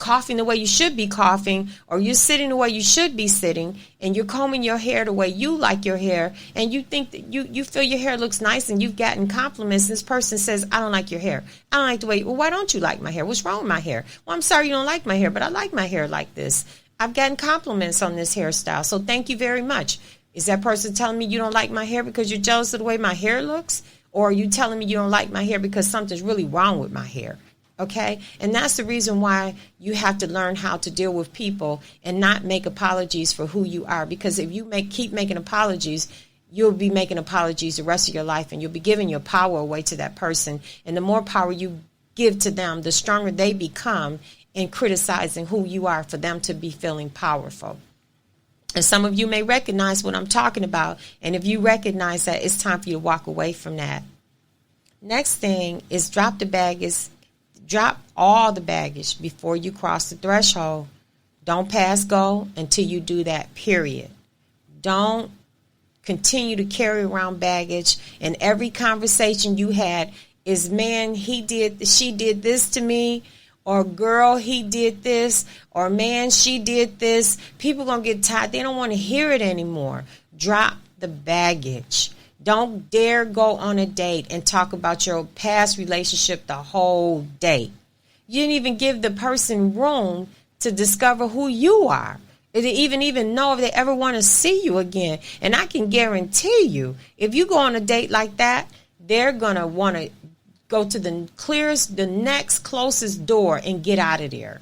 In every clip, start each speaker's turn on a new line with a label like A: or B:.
A: coughing the way you should be coughing, or you're sitting the way you should be sitting, and you're combing your hair the way you like your hair, and you think that you feel your hair looks nice, and you've gotten compliments, this person says, I don't like your hair. I don't like the way, well, why don't you like my hair? What's wrong with my hair? Well, I'm sorry you don't like my hair, but I like my hair like this. I've gotten compliments on this hairstyle, so thank you very much. Is that person telling me you don't like my hair because you're jealous of the way my hair looks? Or are you telling me you don't like my hair because something's really wrong with my hair? Okay? And that's the reason why you have to learn how to deal with people and not make apologies for who you are. Because if you keep making apologies, you'll be making apologies the rest of your life, and you'll be giving your power away to that person. And the more power you give to them, the stronger they become in criticizing who you are for them to be feeling powerful. And some of you may recognize what I'm talking about. And if you recognize that, it's time for you to walk away from that. Next thing is drop all the baggage before you cross the threshold. Don't pass go until you do that, period. Don't continue to carry around baggage. And every conversation you had is, man, she did this to me. Or, girl, he did this. Or, man, she did this. People going to get tired. They don't want to hear it anymore. Drop the baggage. Don't dare go on a date and talk about your past relationship the whole date. You didn't even give the person room to discover who you are. Or to even know if they ever want to see you again. And I can guarantee you, if you go on a date like that, they're going to want to go to the next closest door and get out of there.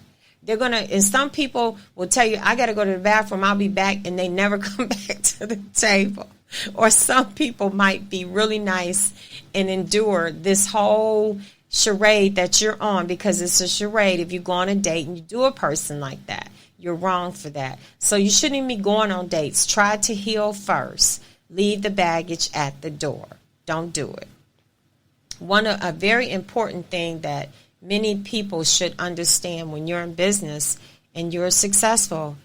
A: And some people will tell you, I got to go to the bathroom, I'll be back, and they never come back to the table. Or some people might be really nice and endure this whole charade that you're on, because it's a charade. If you go on a date and you do a person like that, you're wrong for that. So you shouldn't even be going on dates. Try to heal first. Leave the baggage at the door. Don't do it. A very important thing that many people should understand when you're in business and you're successful,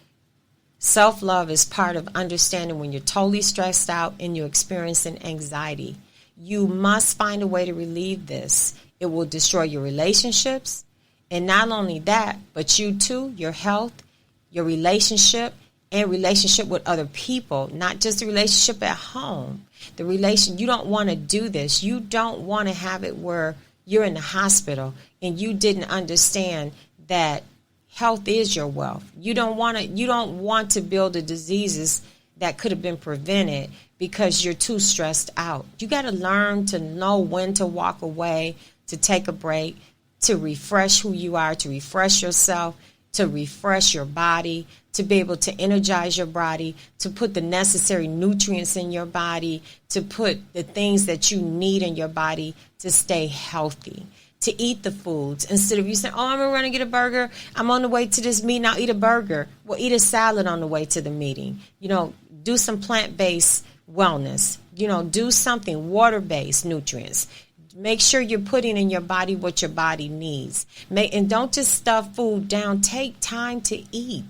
A: self-love is part of understanding when you're totally stressed out and you're experiencing anxiety. You must find a way to relieve this. It will destroy your relationships. And not only that, but you too, your health, your relationship, and relationship with other people, not just the relationship at home. You don't want to do this. You don't want to have it where you're in the hospital and you didn't understand that health is your wealth. You don't want to build the diseases that could have been prevented because you're too stressed out. You got to learn to know when to walk away, to take a break, to refresh who you are, to refresh yourself, to refresh your body, to be able to energize your body, to put the necessary nutrients in your body, to put the things that you need in your body to stay healthy, to eat the foods. Instead of you saying, oh, I'm going to run and get a burger, I'm on the way to this meeting, I'll eat a burger. Well, eat a salad on the way to the meeting. Do some plant-based wellness. Do something water-based nutrients. Make sure you're putting in your body what your body needs. And don't just stuff food down. Take time to eat.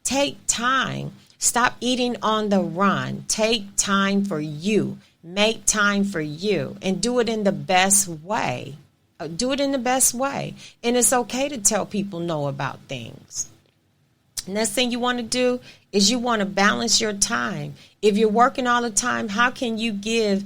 A: Take time. Stop eating on the run. Take time for you. Make time for you. And do it in the best way. Do it in the best way. And it's okay to tell people no about things. Next thing you want to do is you want to balance your time. If you're working all the time, how can you give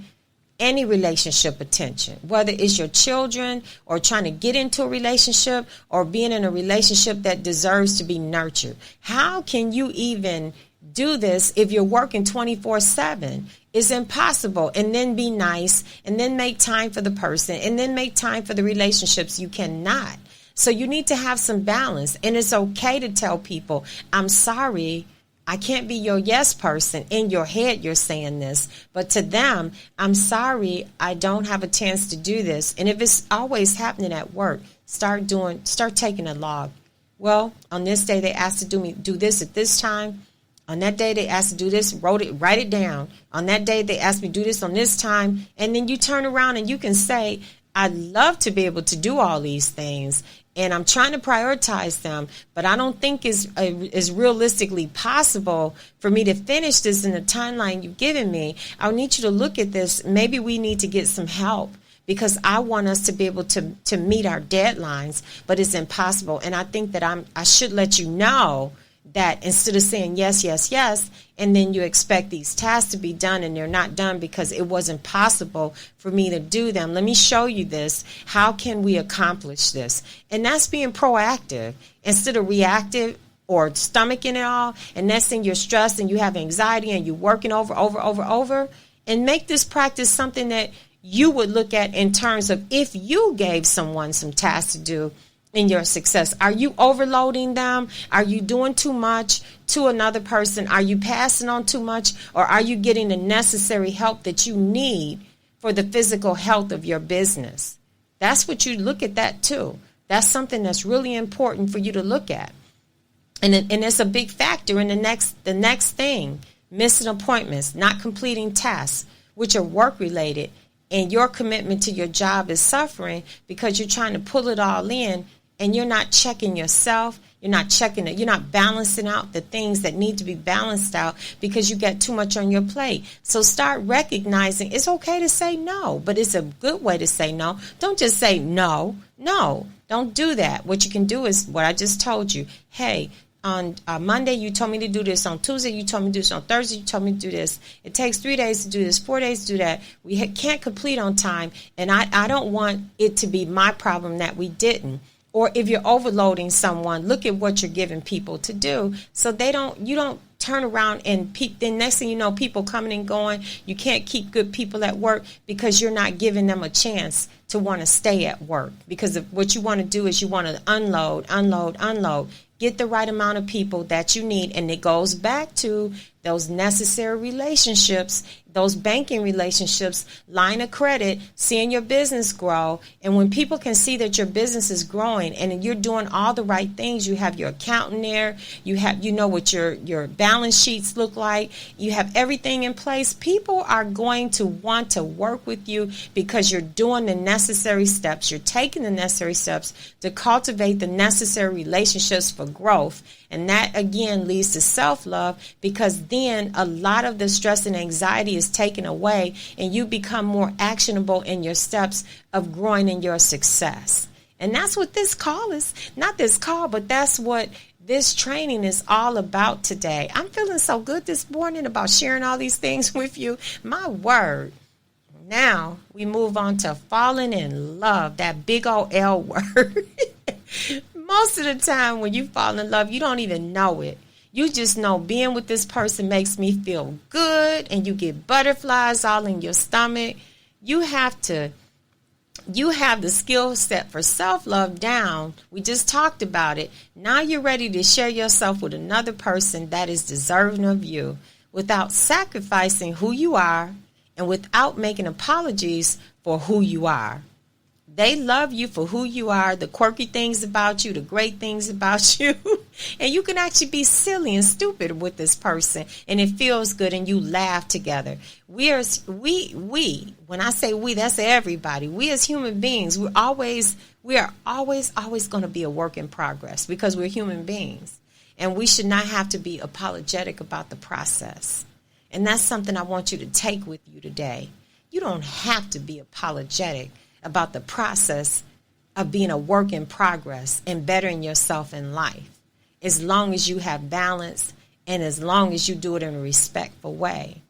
A: any relationship attention, whether it's your children or trying to get into a relationship or being in a relationship that deserves to be nurtured? How can you even do this if you're working 24/7? It's impossible. And then be nice and then make time for the person and then make time for the relationships. You cannot. So you need to have some balance. And it's okay to tell people, I'm sorry, I can't be your yes person. In your head, you're saying this. But to them, I'm sorry, I don't have a chance to do this. And if it's always happening at work, start taking a log. Well, on this day, they asked to do this at this time. On that day, they asked to do this, write it down. On that day, they asked me to do this on this time. And then you turn around and you can say, I'd love to be able to do all these things. And I'm trying to prioritize them, but I don't think it's realistically possible for me to finish this in the timeline you've given me. I need you to look at this. Maybe we need to get some help because I want us to be able to meet our deadlines, but it's impossible. And I think that I should let you know that instead of saying yes, yes, yes, and then you expect these tasks to be done and they're not done because it wasn't possible for me to do them. Let me show you this. How can we accomplish this? And that's being proactive instead of reactive or stomaching it all. And next thing you're stressed and you have anxiety and you're working over. And make this practice something that you would look at in terms of if you gave someone some tasks to do in your success. Are you overloading them? Are you doing too much to another person? Are you passing on too much? Or are you getting the necessary help that you need for the physical health of your business? That's what you look at that too. That's something that's really important for you to look at. And it's a big factor in the next thing. Missing appointments, not completing tasks, which are work related, and your commitment to your job is suffering because you're trying to pull it all in and you're not checking yourself. You're not checking it. You're not balancing out the things that need to be balanced out because you got too much on your plate. So start recognizing it's okay to say no, but it's a good way to say no. Don't just say no. No, don't do that. What you can do is what I just told you. Hey, on Monday, you told me to do this. On Tuesday, you told me to do this. On Thursday, you told me to do this. It takes 3 days to do this, 4 days to do that. We can't complete on time, and I don't want it to be my problem that we didn't. Or if you're overloading someone, look at what you're giving people to do so you don't turn around and then next thing you know, people coming and going. You can't keep good people at work because you're not giving them a chance to want to stay at work. Because what you want to do is you want to unload. Get the right amount of people that you need. And it goes back to those necessary relationships, those banking relationships, line of credit, seeing your business grow. And when people can see that your business is growing and you're doing all the right things, you have your accountant there, you know what your balance sheets look like, you have everything in place, people are going to want to work with you because you're doing the necessary steps. You're taking the necessary steps to cultivate the necessary relationships for growth. And that, again, leads to self-love because then a lot of the stress and anxiety is taken away and you become more actionable in your steps of growing in your success. And that's what this call is. Not this call, but that's what this training is all about today. I'm feeling so good this morning about sharing all these things with you. My word. Now we move on to falling in love, that big old L word. Most of the time when you fall in love, you don't even know it. You just know being with this person makes me feel good and you get butterflies all in your stomach. You have the skill set for self-love down. We just talked about it. Now you're ready to share yourself with another person that is deserving of you without sacrificing who you are and without making apologies for who you are. They love you for who you are, the quirky things about you, the great things about you. And you can actually be silly and stupid with this person. And it feels good and you laugh together. When I say we, that's everybody. We as human beings, we are always going to be a work in progress because we're human beings. And we should not have to be apologetic about the process. And that's something I want you to take with you today. You don't have to be apologetic about the process of being a work in progress and bettering yourself in life, as long as you have balance and as long as you do it in a respectful way.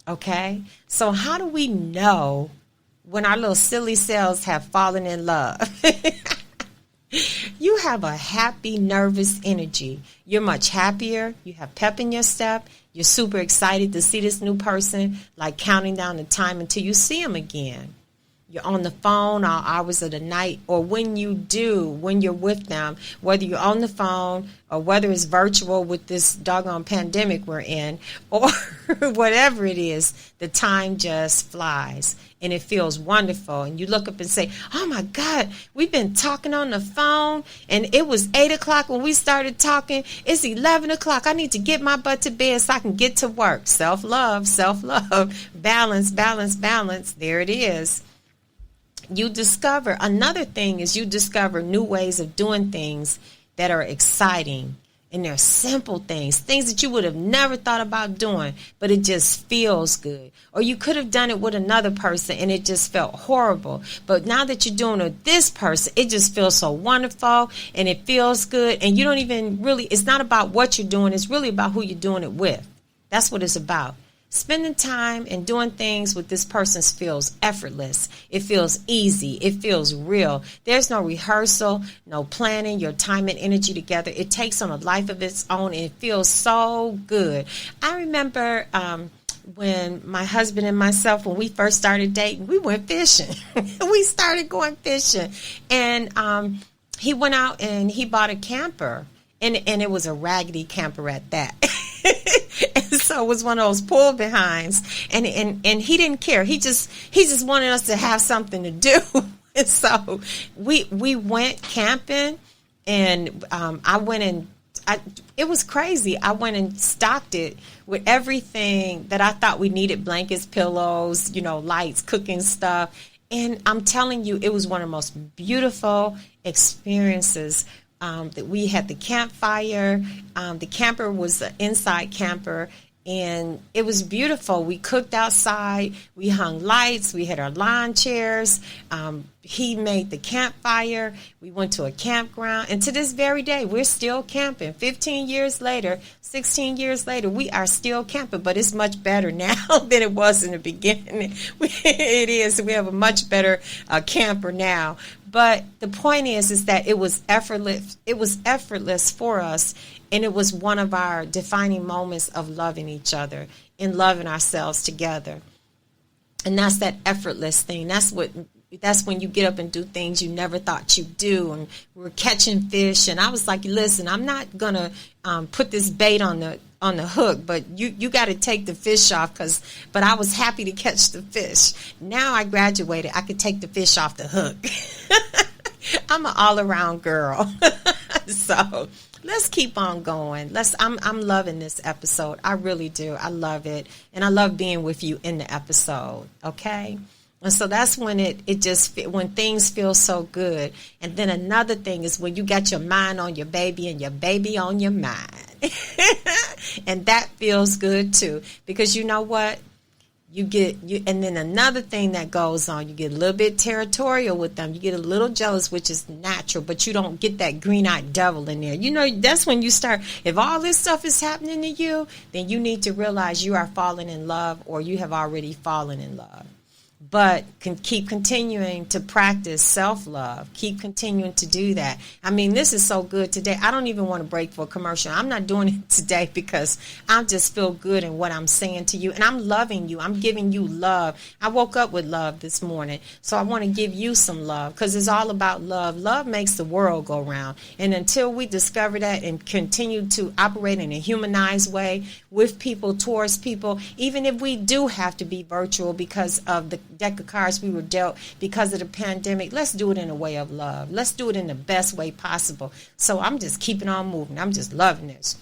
A: Okay? So how do we know when our little silly selves have fallen in love? You have a happy, nervous energy. You're much happier. You have pep in your step. You're super excited to see this new person, like counting down the time until you see them again. You're on the phone all hours of the night, or when you're with them, whether you're on the phone or whether it's virtual with this doggone pandemic we're in, or whatever it is, the time just flies and it feels wonderful. And you look up and say, oh my God, we've been talking on the phone and it was 8 o'clock when we started talking. It's 11 o'clock. I need to get my butt to bed so I can get to work. Self-love, balance. There it is. Another thing is you discover new ways of doing things that are exciting. And they're simple things that you would have never thought about doing, but it just feels good. Or you could have done it with another person and it just felt horrible. But now that you're doing it with this person, it just feels so wonderful and it feels good. And you don't even really, it's not about what you're doing. It's really about who you're doing it with. That's what it's about. Spending time and doing things with this person feels effortless. It feels easy. It feels real. There's no rehearsal, no planning, your time and energy together. It takes on a life of its own and it feels so good. I remember when my husband and myself, when we first started dating, we went fishing. We started going fishing. And he went out and he bought a camper. And it was a raggedy camper at that. And so it was one of those pull behinds, and he didn't care. He just wanted us to have something to do. And so we went camping, and it was crazy. I went and stocked it with everything that I thought we needed: blankets, pillows, lights, cooking stuff. And I'm telling you, it was one of the most beautiful experiences. That we had the campfire. The camper was an inside camper, and it was beautiful. We cooked outside. We hung lights. We had our lawn chairs. He made the campfire. We went to a campground, and to this very day, we're still camping. 15 years later, 16 years later, we are still camping, but it's much better now than it was in the beginning. It is. We have a much better camper now. But the point is that it was effortless. It was effortless for us, and it was one of our defining moments of loving each other and loving ourselves together. And that's that effortless thing. That's when you get up and do things you never thought you'd do. And we're catching fish, and I was like, listen, I'm not gonna put this bait on the hook, but you got to take the fish off, but I was happy to catch the fish. Now I graduated, I could take the fish off the hook. I'm an all-around girl. So let's keep on going. I'm loving this episode. I really do. I love it. And I love being with you in the episode. Okay. And so that's when when things feel so good. And then another thing is when you got your mind on your baby and your baby on your mind. And that feels good too. Because you know what? And then another thing that goes on, you get a little bit territorial with them. You get a little jealous, which is natural, but you don't get that green-eyed devil in there. That's when you start, if all this stuff is happening to you, then you need to realize you are falling in love, or you have already fallen in love. But keep continuing to practice self-love. Keep continuing to do that. I mean, this is so good today. I don't even want to break for a commercial. I'm not doing it today because I just feel good in what I'm saying to you. And I'm loving you. I'm giving you love. I woke up with love this morning. So I want to give you some love because it's all about love. Love makes the world go round. And until we discover that and continue to operate in a humanized way with people, towards people, even if we do have to be virtual because of the deck of cards we were dealt because of the pandemic, let's do it in a way of love. Let's do it in the best way possible. So I'm just keeping on moving. I'm just loving this.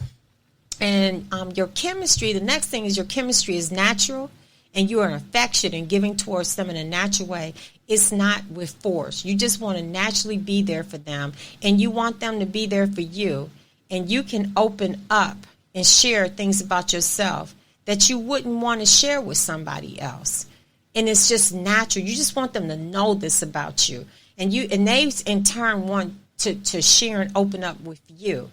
A: And your chemistry, the next thing is your chemistry is natural, and you are affectionate and giving towards them in a natural way. It's not with force. You just want to naturally be there for them, and you want them to be there for you. And you can open up and share things about yourself that you wouldn't want to share with somebody else. And it's just natural. You just want them to know this about you. And they in turn want to share and open up with you.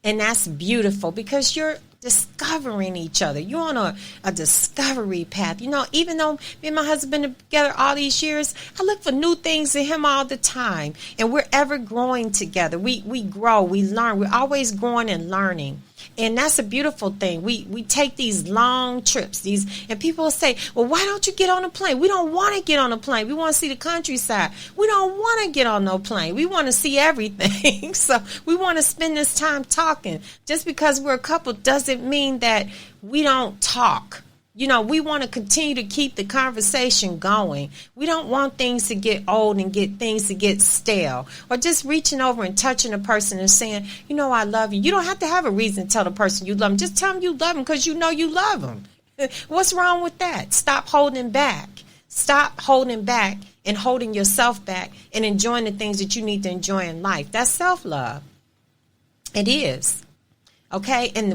A: And that's beautiful because you're discovering each other. You're on a discovery path. Even though me and my husband been together all these years, I look for new things in him all the time. And we're ever growing together. We grow, we learn. We're always growing and learning. And that's a beautiful thing. We take these long trips, and people will say, well, why don't you get on a plane? We don't want to get on a plane. We want to see the countryside. We don't want to get on no plane. We want to see everything. So we want to spend this time talking. Just because we're a couple doesn't mean that we don't talk. We want to continue to keep the conversation going. We don't want things to get old and things to get stale, or just reaching over and touching a person and saying, I love you. You don't have to have a reason to tell the person you love them. Just tell them you love them because you know you love them. What's wrong with that? Stop holding back. Stop holding back and holding yourself back and enjoying the things that you need to enjoy in life. That's self-love. It is. Okay, and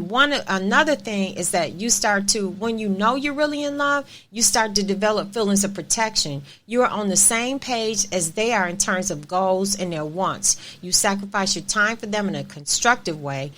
A: another thing is that you start to, when you know you're really in love, you start to develop feelings of protection. You are on the same page as they are in terms of goals and their wants. You sacrifice your time for them in a constructive way.